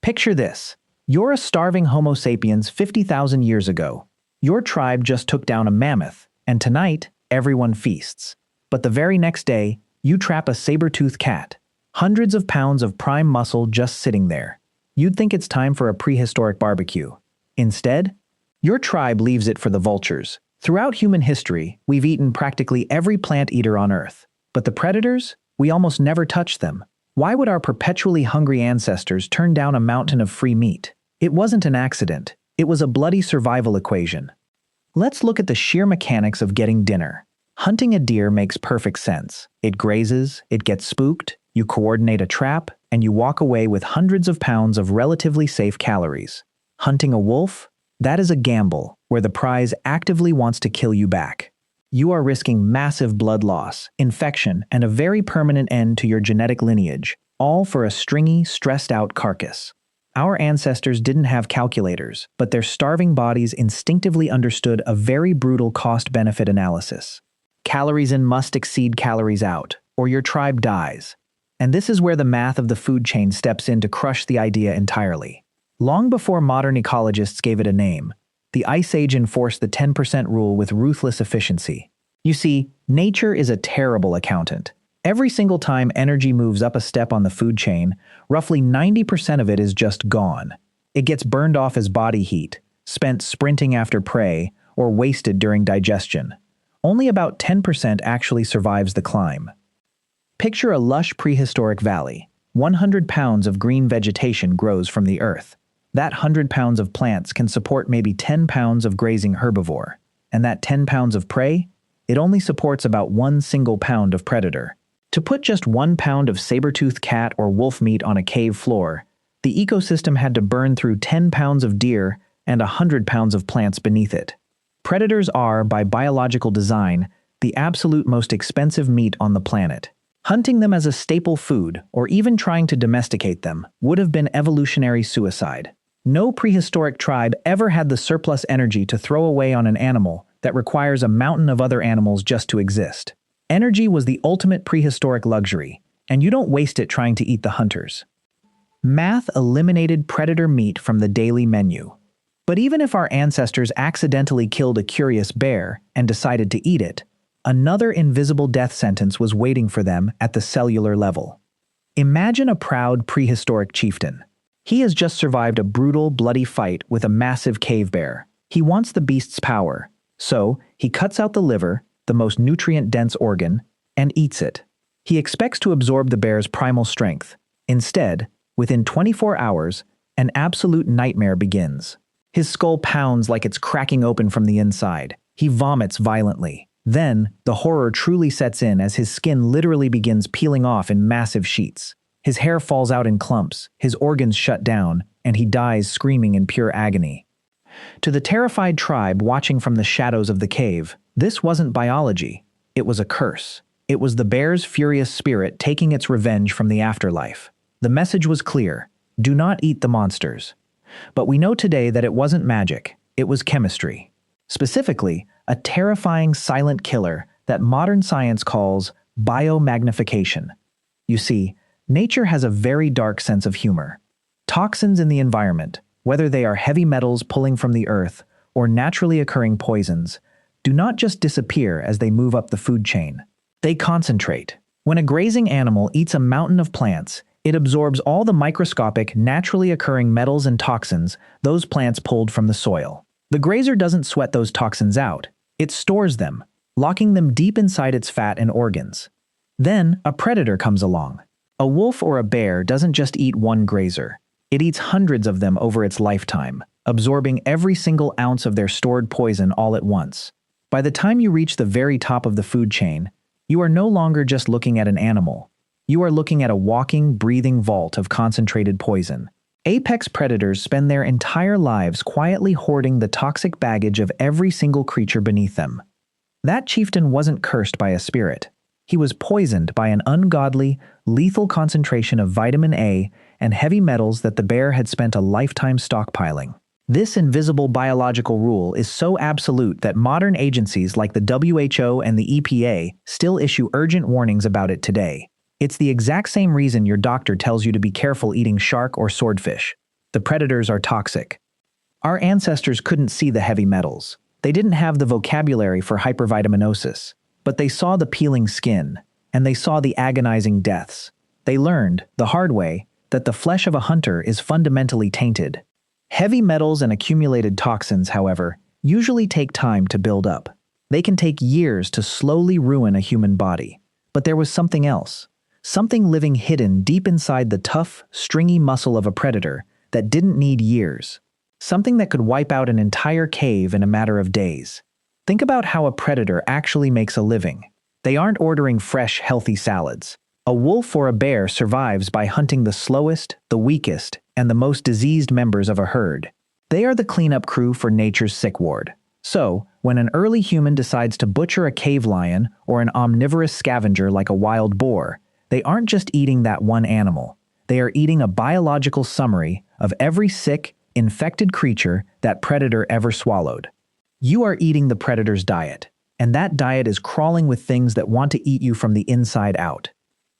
Picture this. You're a starving Homo sapiens 50,000 years ago. Your tribe just took down a mammoth, and tonight, everyone feasts. But the very next day, you trap a saber-toothed cat. Hundreds of pounds of prime muscle just sitting there. You'd think it's time for a prehistoric barbecue. Instead, your tribe leaves it for the vultures. Throughout human history, we've eaten practically every plant eater on Earth. But the predators? We almost never touch them. Why would our perpetually hungry ancestors turn down a mountain of free meat? It wasn't an accident. It was a bloody survival equation. Let's look at the sheer mechanics of getting dinner. Hunting a deer makes perfect sense. It grazes, it gets spooked, you coordinate a trap, and you walk away with hundreds of pounds of relatively safe calories. Hunting a wolf? That is a gamble, where the prize actively wants to kill you back. You are risking massive blood loss, infection, and a very permanent end to your genetic lineage, all for a stringy, stressed-out carcass. Our ancestors didn't have calculators, but their starving bodies instinctively understood a very brutal cost-benefit analysis. Calories in must exceed calories out, or your tribe dies. And this is where the math of the food chain steps in to crush the idea entirely. Long before modern ecologists gave it a name, the Ice Age enforced the 10% rule with ruthless efficiency. You see, nature is a terrible accountant. Every single time energy moves up a step on the food chain, roughly 90% of it is just gone. It gets burned off as body heat, spent sprinting after prey, or wasted during digestion. Only about 10% actually survives the climb. Picture a lush prehistoric valley. 100 pounds of green vegetation grows from the earth. That 100 pounds of plants can support maybe 10 pounds of grazing herbivore. And that 10 pounds of prey? It only supports about 1 single pound of predator. To put just 1 pound of saber-toothed cat or wolf meat on a cave floor, the ecosystem had to burn through 10 pounds of deer and 100 pounds of plants beneath it. Predators are, by biological design, the absolute most expensive meat on the planet. Hunting them as a staple food, or even trying to domesticate them, would have been evolutionary suicide. No prehistoric tribe ever had the surplus energy to throw away on an animal that requires a mountain of other animals just to exist. Energy was the ultimate prehistoric luxury, and you don't waste it trying to eat the hunters. Math eliminated predator meat from the daily menu. But even if our ancestors accidentally killed a curious bear and decided to eat it, another invisible death sentence was waiting for them at the cellular level. Imagine a proud prehistoric chieftain. He has just survived a brutal, bloody fight with a massive cave bear. He wants the beast's power, so he cuts out the liver, the most nutrient-dense organ, and eats it. He expects to absorb the bear's primal strength. Instead, within 24 hours, an absolute nightmare begins. His skull pounds like it's cracking open from the inside. He vomits violently. Then, the horror truly sets in as his skin literally begins peeling off in massive sheets. His hair falls out in clumps, his organs shut down, and he dies screaming in pure agony. To the terrified tribe watching from the shadows of the cave, this wasn't biology. It was a curse. It was the bear's furious spirit taking its revenge from the afterlife. The message was clear: do not eat the monsters. But we know today that it wasn't magic, it was chemistry. Specifically, a terrifying silent killer that modern science calls biomagnification. You see, nature has a very dark sense of humor. Toxins in the environment, whether they are heavy metals pulling from the earth or naturally occurring poisons, do not just disappear as they move up the food chain. They concentrate. When a grazing animal eats a mountain of plants, it absorbs all the microscopic, naturally occurring metals and toxins those plants pulled from the soil. The grazer doesn't sweat those toxins out. It stores them, locking them deep inside its fat and organs. Then, a predator comes along. A wolf or a bear doesn't just eat one grazer. It eats hundreds of them over its lifetime, absorbing every single ounce of their stored poison all at once. By the time you reach the very top of the food chain, you are no longer just looking at an animal. You are looking at a walking, breathing vault of concentrated poison. Apex predators spend their entire lives quietly hoarding the toxic baggage of every single creature beneath them. That chieftain wasn't cursed by a spirit. He was poisoned by an ungodly, lethal concentration of vitamin A and heavy metals that the bear had spent a lifetime stockpiling. This invisible biological rule is so absolute that modern agencies like the WHO and the EPA still issue urgent warnings about it today. It's the exact same reason your doctor tells you to be careful eating shark or swordfish. The predators are toxic. Our ancestors couldn't see the heavy metals. They didn't have the vocabulary for hypervitaminosis, but they saw the peeling skin, and they saw the agonizing deaths. They learned, the hard way, that the flesh of a hunter is fundamentally tainted. Heavy metals and accumulated toxins, however, usually take time to build up. They can take years to slowly ruin a human body. But there was something else. Something living hidden deep inside the tough, stringy muscle of a predator that didn't need years. Something that could wipe out an entire cave in a matter of days. Think about how a predator actually makes a living. They aren't ordering fresh, healthy salads. A wolf or a bear survives by hunting the slowest, the weakest, and the most diseased members of a herd. They are the cleanup crew for nature's sick ward. So, when an early human decides to butcher a cave lion or an omnivorous scavenger like a wild boar, they aren't just eating that one animal. They are eating a biological summary of every sick, infected creature that predator ever swallowed. You are eating the predator's diet, and that diet is crawling with things that want to eat you from the inside out.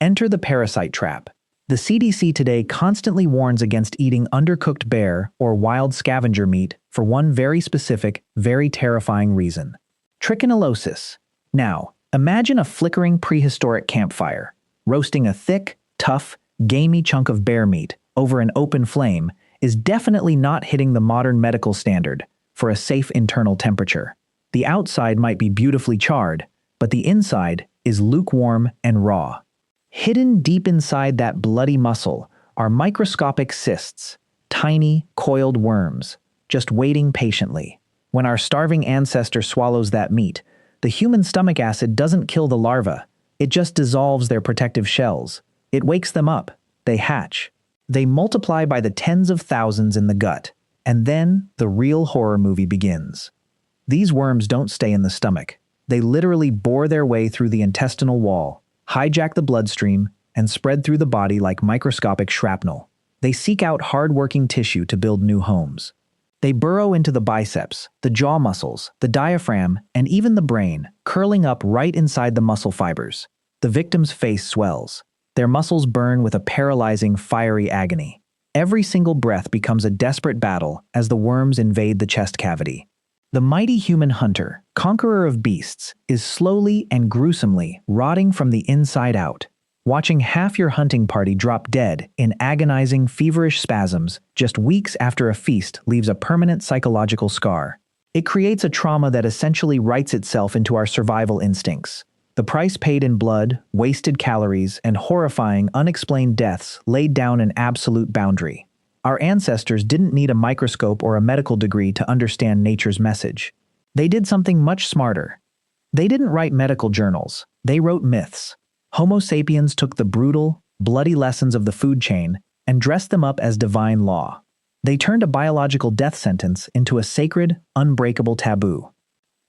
Enter the parasite trap. The CDC today constantly warns against eating undercooked bear or wild scavenger meat for one very specific, very terrifying reason: trichinellosis. Now, imagine a flickering prehistoric campfire. Roasting a thick, tough, gamey chunk of bear meat over an open flame is definitely not hitting the modern medical standard for a safe internal temperature. The outside might be beautifully charred, but the inside is lukewarm and raw. Hidden deep inside that bloody muscle are microscopic cysts, tiny, coiled worms, just waiting patiently. When our starving ancestor swallows that meat, the human stomach acid doesn't kill the larva, it just dissolves their protective shells. It wakes them up, they hatch. They multiply by the tens of thousands in the gut, and then the real horror movie begins. These worms don't stay in the stomach. They literally bore their way through the intestinal wall, hijack the bloodstream, and spread through the body like microscopic shrapnel. They seek out hard-working tissue to build new homes. They burrow into the biceps, the jaw muscles, the diaphragm, and even the brain, curling up right inside the muscle fibers. The victim's face swells. Their muscles burn with a paralyzing, fiery agony. Every single breath becomes a desperate battle as the worms invade the chest cavity. The mighty human hunter, conqueror of beasts, is slowly and gruesomely rotting from the inside out. Watching half your hunting party drop dead in agonizing, feverish spasms just weeks after a feast leaves a permanent psychological scar. It creates a trauma that essentially writes itself into our survival instincts. The price paid in blood, wasted calories, and horrifying, unexplained deaths laid down an absolute boundary. Our ancestors didn't need a microscope or a medical degree to understand nature's message. They did something much smarter. They didn't write medical journals. They wrote myths. Homo sapiens took the brutal, bloody lessons of the food chain and dressed them up as divine law. They turned a biological death sentence into a sacred, unbreakable taboo.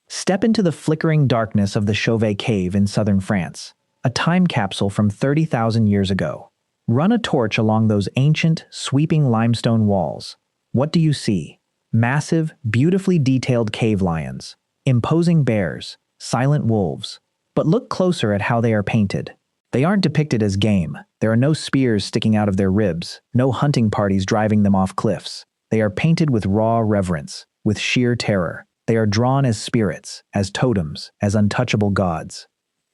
Step into the flickering darkness of the Chauvet Cave in southern France, a time capsule from 30,000 years ago. Run a torch along those ancient, sweeping limestone walls. What do you see? Massive, beautifully detailed cave lions, imposing bears, silent wolves. But look closer at how they are painted. They aren't depicted as game. There are no spears sticking out of their ribs, no hunting parties driving them off cliffs. They are painted with raw reverence, with sheer terror. They are drawn as spirits, as totems, as untouchable gods.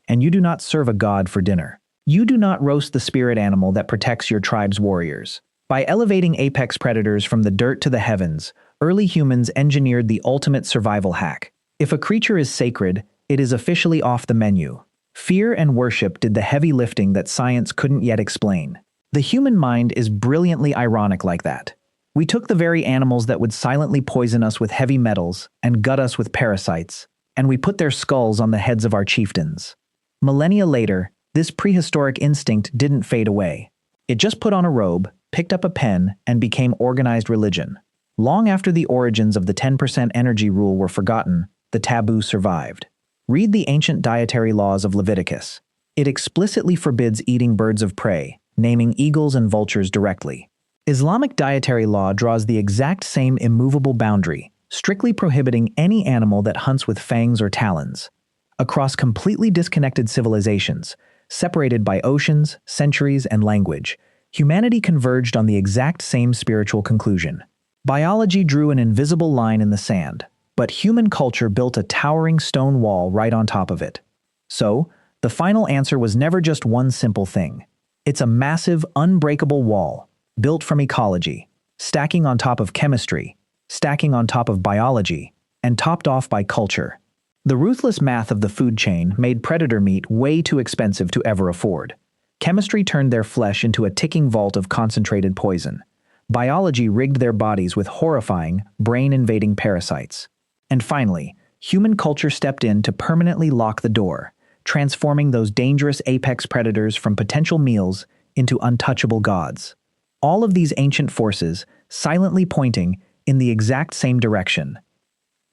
And you do not serve a god for dinner. You do not roast the spirit animal that protects your tribe's warriors. By elevating apex predators from the dirt to the heavens, early humans engineered the ultimate survival hack. If a creature is sacred, it is officially off the menu. Fear and worship did the heavy lifting that science couldn't yet explain. The human mind is brilliantly ironic like that. We took the very animals that would silently poison us with heavy metals and gut us with parasites, and we put their skulls on the heads of our chieftains. Millennia later, this prehistoric instinct didn't fade away. It just put on a robe, picked up a pen, and became organized religion. Long after the origins of the 10% energy rule were forgotten, the taboo survived. Read the ancient dietary laws of Leviticus. It explicitly forbids eating birds of prey, naming eagles and vultures directly. Islamic dietary law draws the exact same immovable boundary, strictly prohibiting any animal that hunts with fangs or talons. Across completely disconnected civilizations, separated by oceans, centuries, and language, Humanity converged on the exact same spiritual conclusion. Biology drew an invisible line in the sand, but human culture built a towering stone wall right on top of it. So, the final answer was never just one simple thing. It's a massive, unbreakable wall, built from ecology, stacking on top of chemistry, stacking on top of biology, and topped off by culture. The ruthless math of the food chain made predator meat way too expensive to ever afford. Chemistry turned their flesh into a ticking vault of concentrated poison. Biology rigged their bodies with horrifying, brain-invading parasites. And finally, human culture stepped in to permanently lock the door, transforming those dangerous apex predators from potential meals into untouchable gods. All of these ancient forces silently pointing in the exact same direction.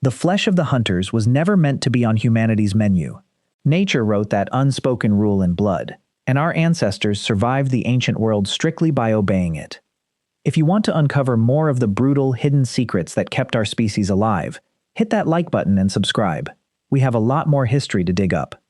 The flesh of the hunters was never meant to be on humanity's menu. Nature wrote that unspoken rule in blood, and our ancestors survived the ancient world strictly by obeying it. If you want to uncover more of the brutal, hidden secrets that kept our species alive, hit that like button and subscribe. We have a lot more history to dig up.